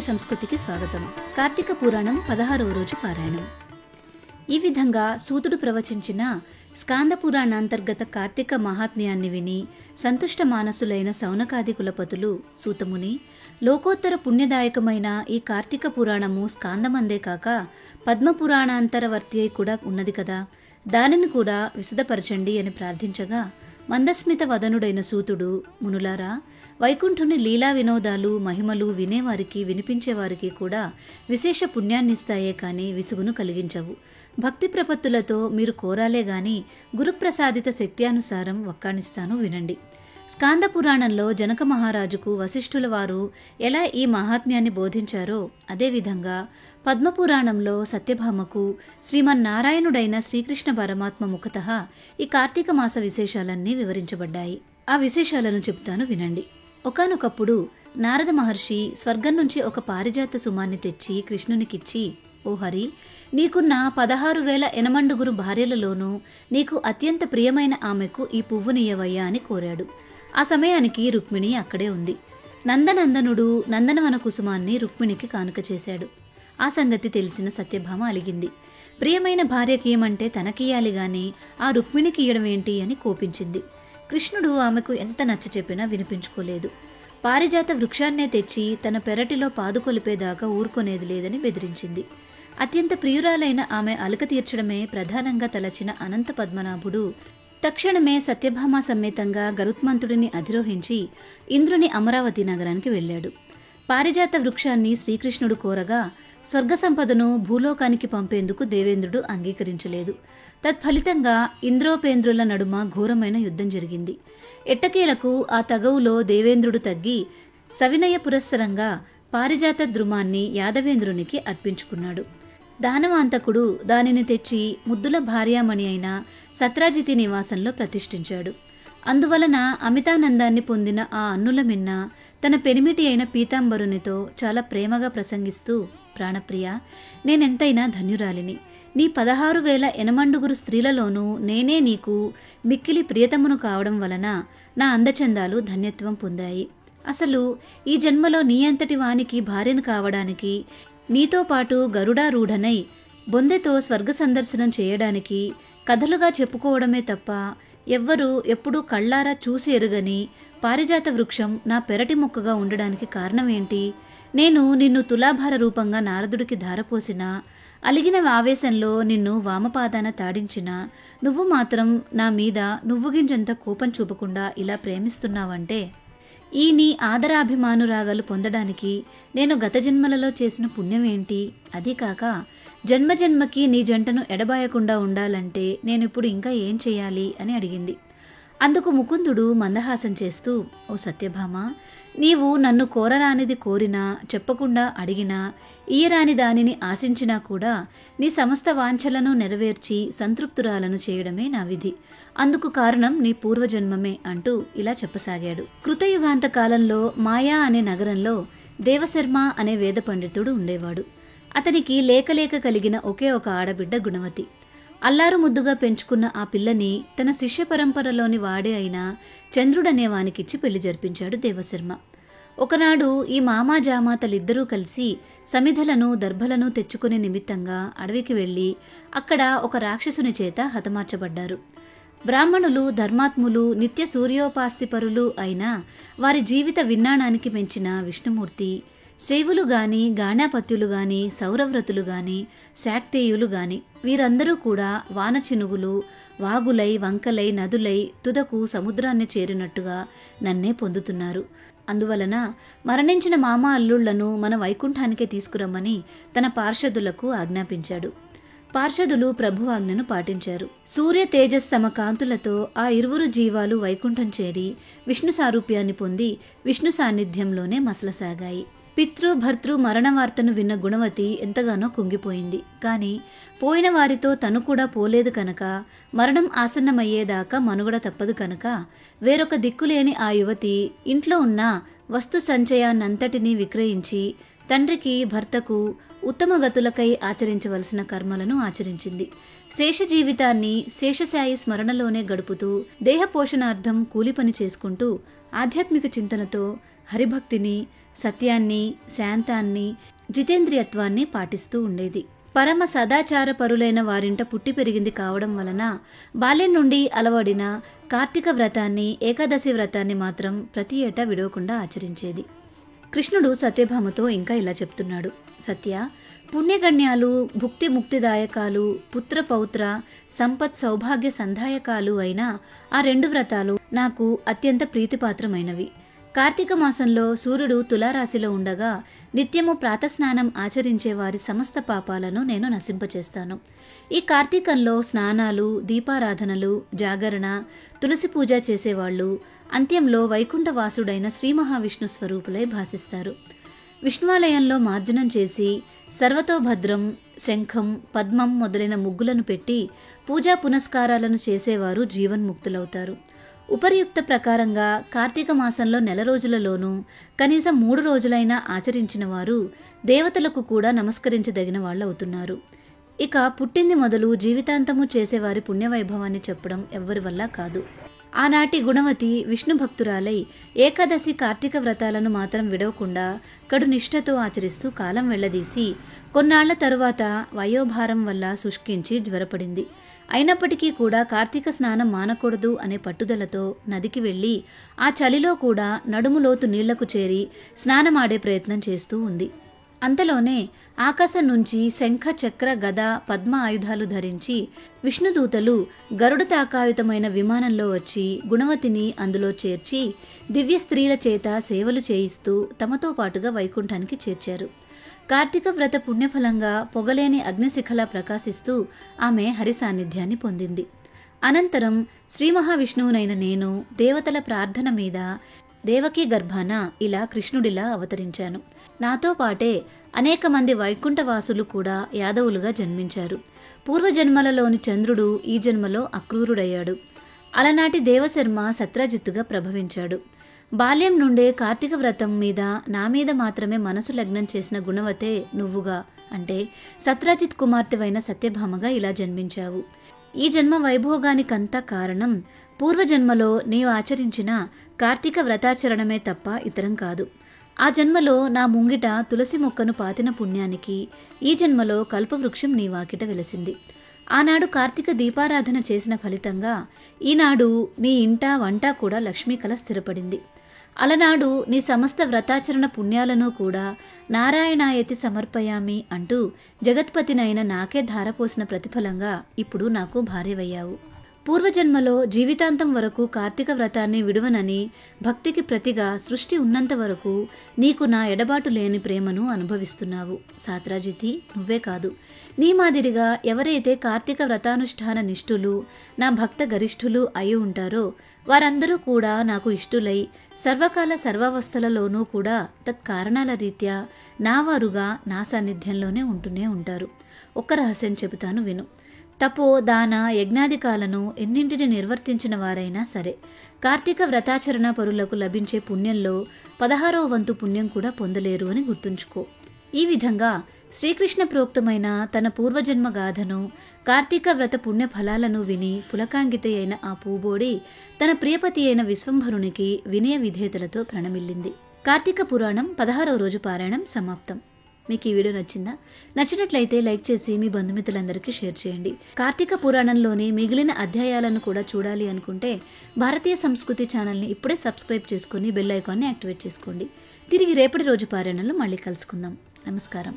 సంస్కృతికి స్వాగతం. కార్తీక పురాణం 16వ రోజు పారాయణం. ఈ విధంగా సూతుడు ప్రవచించిన స్కాంద పురాణాంతర్గత కార్తీక మహాత్మ్యాన్ని విని సంతుష్ట మానసులైన సౌనకాది కులపతులు సూతముని, లోకోత్తర పుణ్యదాయకమైన ఈ కార్తీక పురాణము స్కాందమందే కాక పద్మపురాణాంతరవర్తి అయి కూడా ఉన్నది కదా, దానిని కూడా విశదపరచండి అని ప్రార్థించగా, మందస్మిత వదనుడైన సూతుడు, మునులారా, వైకుంఠుని లీలా వినోదాలు మహిమలు వినేవారికి వినిపించేవారికి కూడా విశేష పుణ్యాన్నిస్తాయే కానీ విసుగును కలిగించవు. భక్తి ప్రపత్తులతో మీరు కోరాలే గాని గురుప్రసాదిత శక్త్యానుసారం వక్కాణిస్తాను వినండి. స్కాంద పురాణంలో జనక మహారాజుకు వశిష్ఠుల వారు ఎలా ఈ మహాత్మ్యాన్ని బోధించారో అదేవిధంగా పద్మపురాణంలో సత్యభామకు శ్రీమన్నారాయణుడైన శ్రీకృష్ణ పరమాత్మ ముఖతః ఈ కార్తీక మాస విశేషాలన్నీ వివరించబడ్డాయి. ఆ విశేషాలను చెప్తాను వినండి. ఒకానొకప్పుడు నారద మహర్షి స్వర్గం నుంచి ఒక పారిజాత సుమాన్ని తెచ్చి కృష్ణునికిచ్చి, ఓ హరి, నీకున్న 16,000 ఎనమండుగురు భార్యలలోనూ నీకు అత్యంత ప్రియమైన ఆమెకు ఈ పువ్వునియ్యవయ్యా అని కోరాడు. ఆ సమయానికి రుక్మిణి అక్కడే ఉంది. నందనందనుడు నందనవన కుసుమాన్ని రుక్మిణికి కానుక చేశాడు. ఆ సంగతి తెలిసిన సత్యభామ అలిగింది. ప్రియమైన భార్యకి ఏమంటే తనకియ్యాలి గాని ఆ రుక్మిణికి ఇయ్యడం ఏంటి అని కోపించింది. కృష్ణుడు ఆమెకు ఎంత నచ్చ చెప్పినా వినిపించుకోలేదు. పారిజాత వృక్షాన్నే తెచ్చి తన పెరటిలో పాదుకొలిపేదాకా ఊరుకొనేది లేదని బెదిరించింది. అత్యంత ప్రియురాలైన ఆమె అలక తీర్చడమే ప్రధానంగా తలచిన అనంత పద్మనాభుడు తక్షణమే సత్యభామ సమేతంగా గరుత్మంతుడిని అధిరోహించి ఇంద్రుని అమరావతి నగరానికి వెళ్ళాడు. పారిజాత వృక్షాన్ని శ్రీకృష్ణుడు కోరగా స్వర్గ సంపదను భూలోకానికి పంపేందుకు దేవేంద్రుడు అంగీకరించలేదు. తత్ఫలితంగా ఇంద్రోపేంద్రుల నడుమ ఘోరమైన యుద్ధం జరిగింది. ఎట్టకేలకు ఆ తగవులో దేవేంద్రుడు తగ్గి సవినయ పురస్సరంగా పారిజాత ద్రుమాన్ని యాదవేంద్రునికి అర్పించుకున్నాడు. దానవాంతకుడు దానిని తెచ్చి ముద్దుల భార్యామణి అయిన సత్రాజితి నివాసంలో ప్రతిష్ఠించాడు. అందువలన అమితానందాన్ని పొందిన ఆ అన్నుల మిన్న తన పెనిమిటి అయిన పీతాంబరునితో చాలా ప్రేమగా ప్రసంగిస్తూ, ప్రాణప్రియ, నేనెంతైనా ధన్యురాలిని. నీ 16,000 ఎనమండుగురు స్త్రీలలోనూ నేనే నీకు మిక్కిలి ప్రియతమును కావడం వలన నా అందచందాలు ధన్యత్వం పొందాయి. అసలు ఈ జన్మలో నీ అంతటి వానికి భార్యను కావడానికి, నీతో పాటు గరుడారూఢనై బొందెతో స్వర్గ సందర్శనం చేయడానికి కథలుగా చెప్పుకోవడమే తప్ప ఎవ్వరూ ఎప్పుడూ కళ్ళారా చూసి ఎరుగని పారిజాత వృక్షం నా పెరటి మొక్కగా ఉండడానికి కారణమేంటి? నేను నిన్ను తులాభార రూపంగా నారదుడికి ధారపోసిన, అలిగిన ఆవేశంలో నిన్ను వామపాదాన తాడించిన నువ్వు మాత్రం నా మీద నువ్వుగింజంత కోపం చూపకుండా ఇలా ప్రేమిస్తున్నావంటే ఈ నీ ఆదరాభిమానురాగాలు పొందడానికి నేను గత జన్మలలో చేసిన పుణ్యం ఏంటి? అదీ కాక జన్మజన్మకి నీ జంటను ఎడబాయకుండా ఉండాలంటే నేనిప్పుడు ఇంకా ఏం చేయాలి అని అడిగింది. అందుకు ముకుందుడు మందహాసం చేస్తూ, ఓ సత్యభామ, నీవు నన్ను కోరరానిది కోరినా, చెప్పకుండా అడిగినా, ఈయరాని దానిని ఆశించినా కూడా నీ సమస్త వాంఛలను నెరవేర్చి సంతృప్తురాలను చేయడమే నా విధి. అందుకు కారణం నీ పూర్వజన్మమే అంటూ ఇలా చెప్పసాగాడు. కృతయుగాంత కాలంలో మాయా అనే నగరంలో దేవశర్మ అనే వేద పండితుడు ఉండేవాడు. అతనికి లేకలేక కలిగిన ఒకే ఒక ఆడబిడ్డ గుణవతి. అల్లారు ముద్దుగా పెంచుకున్న ఆ పిల్లని తన శిష్య పరంపరలోని వాడే అయిన చంద్రుడనే వానికిచ్చి పెళ్లి జరిపించాడు దేవశర్మ. ఒకనాడు ఈ మామా జామాతలిద్దరూ కలిసి సమిధలను దర్భలను తెచ్చుకునే నిమిత్తంగా అడవికి వెళ్లి అక్కడ ఒక రాక్షసుని చేత హతమార్చబడ్డారు. బ్రాహ్మణులు ధర్మాత్ములు నిత్య సూర్యోపాస్తిపరులు అయిన వారి జీవిత విన్నాణానికి పెంచిన విష్ణుమూర్తి, శైవులు గాని, గాణాపత్యులు గాని, సౌరవ్రతులు గాని, శాక్తేయులు గాని వీరందరూ కూడా వానచినుగులు, వాగులై, వంకలై, నదులై తుదకు సముద్రాన్ని చేరినట్టుగా నన్నే పొందుతున్నారు. అందువలన మరణించిన మామ అల్లుళ్లను మన వైకుంఠానికే తీసుకురమ్మని తన పార్షదులకు ఆజ్ఞాపించాడు. పార్షదులు ప్రభు ఆజ్ఞను పాటించారు. సూర్య తేజస్సమ కాంతులతో ఆ ఇరువురు జీవాలు వైకుంఠం చేరి విష్ణు సారూప్యాన్ని పొంది విష్ణు సాన్నిధ్యంలోనే మసలసాగాయి. పితృ భర్తృ మరణ వార్తను విన్న గుణవతి ఎంతగానో కుంగిపోయింది. కాని పోయిన వారితో తను కూడా పోలేదు కనుక, మరణం ఆసన్నమయ్యేదాకా మనుగడ తప్పదు కనుక, వేరొక దిక్కులేని ఆ యువతి ఇంట్లో ఉన్న వస్తు సంచయాన్నంతటినీ విక్రయించి తండ్రికి భర్తకు ఉత్తమ గతులకై ఆచరించవలసిన కర్మలను ఆచరించింది. శేష జీవితాన్ని శేషశాయి స్మరణలోనే గడుపుతూ దేహ పోషణార్థం కూలి పని చేసుకుంటూ ఆధ్యాత్మిక చింతనతో హరిభక్తిని, సత్యాన్ని, శాంతాన్ని, జితేంద్రియత్వాన్ని పాటిస్తూ ఉండేది. పరమ సదాచార పరులైన వారింట పుట్టి పెరిగింది కావడం వలన బాల్యం నుండి అలవడిన కార్తీక వ్రతాన్ని, ఏకాదశి వ్రతాన్ని మాత్రం ప్రతి ఏటా విడవకుండా ఆచరించేది. కృష్ణుడు సత్యభామతో ఇంకా ఇలా చెప్తున్నాడు: సత్య, పుణ్యగణ్యాలు, భుక్తి ముక్తిదాయకాలు, పుత్ర పౌత్ర సంపత్ సౌభాగ్య సంధాయకాలు అయిన ఆ 2 వ్రతాలు నాకు అత్యంత ప్రీతిపాత్రమైనవి. కార్తీక మాసంలో సూర్యుడు తులారాశిలో ఉండగా నిత్యము ప్రాతస్నానం ఆచరించే వారి సమస్త పాపాలను నేను నశింపచేస్తాను. ఈ కార్తీకంలో స్నానాలు, దీపారాధనలు, జాగరణ, తులసి పూజ చేసేవాళ్లు అంత్యంలో వైకుంఠవాసుడైన శ్రీ మహావిష్ణు స్వరూపులై భాసిస్తారు. విష్ణువాలయంలో మార్జనం చేసి సర్వతోభద్రం, శంఖం, పద్మం మొదలైన ముగ్గులను పెట్టి పూజా పునస్కారాలను చేసేవారు జీవన్ముక్తులవుతారు. ఉపరియుక్త ప్రకారంగా కార్తీక మాసంలో 1 రోజులలోనూ కనీసం 3 రోజులైనా ఆచరించిన వారు దేవతలకు కూడా నమస్కరించదగిన వాళ్ళవుతున్నారు. ఇక పుట్టింది మొదలు జీవితాంతము చేసేవారి పుణ్యవైభవాన్ని చెప్పడం ఎవ్వరి వల్ల కాదు. ఆనాటి గుణవతి విష్ణు భక్తురాలై ఏకాదశి కార్తీక వ్రతాలను మాత్రం విడవకుండా కడు నిష్ఠతో ఆచరిస్తూ కాలం వెళ్లదీసి కొన్నాళ్ల తరువాత వయోభారం వల్ల శుష్కించి జ్వరపడింది. అయినప్పటికీ కూడా కార్తీక స్నానం మానకూడదు అనే పట్టుదలతో నదికి వెళ్లి ఆ చలిలో కూడా నడుములోతు నీళ్లకు చేరి స్నానమాడే ప్రయత్నం చేస్తూ ఉంది. అంతలోనే ఆకాశం నుంచి శంఖ, చక్ర, గద, పద్మ ఆయుధాలు ధరించి విష్ణుదూతలు గరుడ తాకాయుతమైన విమానంలో వచ్చి గుణవతిని అందులో చేర్చి దివ్య స్త్రీల చేత సేవలు చేయిస్తూ తమతో పాటుగా వైకుంఠానికి చేర్చారు. కార్తీక వ్రత పుణ్యఫలంగా పొగలేని అగ్నిశిఖలా ప్రకాశిస్తూ ఆమె హరి సాన్నిధ్యాన్ని పొందింది. అనంతరం శ్రీ మహావిష్ణువునైన నేను దేవతల ప్రార్థన మీద దేవకీ గర్భాన ఇలా కృష్ణుడిలా అవతరించాను. నాతో పాటే అనేక మంది వైకుంఠవాసులు కూడా యాదవులుగా జన్మించారు. పూర్వజన్మలలోని చంద్రుడు ఈ జన్మలో అక్రూరుడయ్యాడు. అలనాటి దేవశర్మ సత్రజిత్తుగా ప్రభవించాడు. బాల్యం నుండే కార్తీక వ్రతం మీద నా మీద మాత్రమే మనసు లగ్నం చేసిన గుణవతే నువ్వుగా, అంటే సత్రజిత్ కుమార్తెవైన సత్యభామగా ఇలా జన్మించావు. ఈ జన్మ వైభోగానికంతా కారణం పూర్వజన్మలో నీవు ఆచరించిన కార్తీక వ్రతాచరణమే తప్ప ఇతరం కాదు. ఆ జన్మలో నా ముంగిట తులసి మొక్కను పాతిన పుణ్యానికి ఈ జన్మలో కల్పవృక్షం నీ వాకిట వెలసింది. ఆనాడు కార్తీక దీపారాధన చేసిన ఫలితంగా ఈనాడు నీ ఇంట వంట కూడా లక్ష్మీకళ స్థిరపడింది. అలనాడు నీ సమస్త వ్రతాచరణ పుణ్యాలను కూడా నారాయణాయతి సమర్పయామి అంటూ జగత్పతినైన నాకే ధారపోసిన ప్రతిఫలంగా ఇప్పుడు నాకు భార్యవయ్యావు. పూర్వజన్మలో జీవితాంతం వరకు కార్తీక వ్రతాన్ని విడువనని భక్తికి ప్రతిగా సృష్టి ఉన్నంత వరకు నీకు నా ఎడబాటు లేని ప్రేమను అనుభవిస్తున్నావు. సాత్రాజితి, నువ్వే కాదు, నీ మాదిరిగా ఎవరైతే కార్తీక వ్రతానుష్ఠాన నిష్ఠులు, నా భక్త గరిష్ఠులు అయి ఉంటారో వారందరూ కూడా నాకు ఇష్టులై సర్వకాల సర్వావస్థలలోనూ కూడా తత్కారణాల రీత్యా నా వారుగా నా సాన్నిధ్యంలోనే ఉంటూనే ఉంటారు. ఒక్క రహస్యం చెబుతాను విను. తపో, దాన, యజ్ఞాదికాలను ఎన్నింటిని నిర్వర్తించిన వారైనా సరే కార్తీక వ్రతాచరణ పరులకు లభించే పుణ్యంలో 16వ వంతు పుణ్యం కూడా పొందలేరు అని గుర్తుంచుకో. ఈ విధంగా శ్రీకృష్ణ ప్రోక్తమైన తన పూర్వజన్మ గాథను, కార్తీక వ్రత పుణ్య ఫలాలను విని పులకాంగిత అయిన ఆ పూబోడి తన ప్రియపతి అయిన విశ్వంభరునికి వినయ విధేయతలతో ప్రణమిల్లింది. కార్తీక పురాణం 16వ రోజు పారాయణం సమాప్తం. మీకు ఈ వీడియో నచ్చిందా? నచ్చినట్లయితే లైక్ చేసి మీ బంధుమిత్రులందరికీ షేర్ చేయండి. కార్తీక పురాణంలోని మిగిలిన అధ్యాయాలను కూడా చూడాలి అనుకుంటే భారతీయ సంస్కృతి ఛానల్ని ఇప్పుడే సబ్స్క్రైబ్ చేసుకుని బెల్ ఐకాన్ని యాక్టివేట్ చేసుకోండి. తిరిగి రేపటి రోజు పారాయణంలో మళ్ళీ కలుసుకుందాం. నమస్కారం.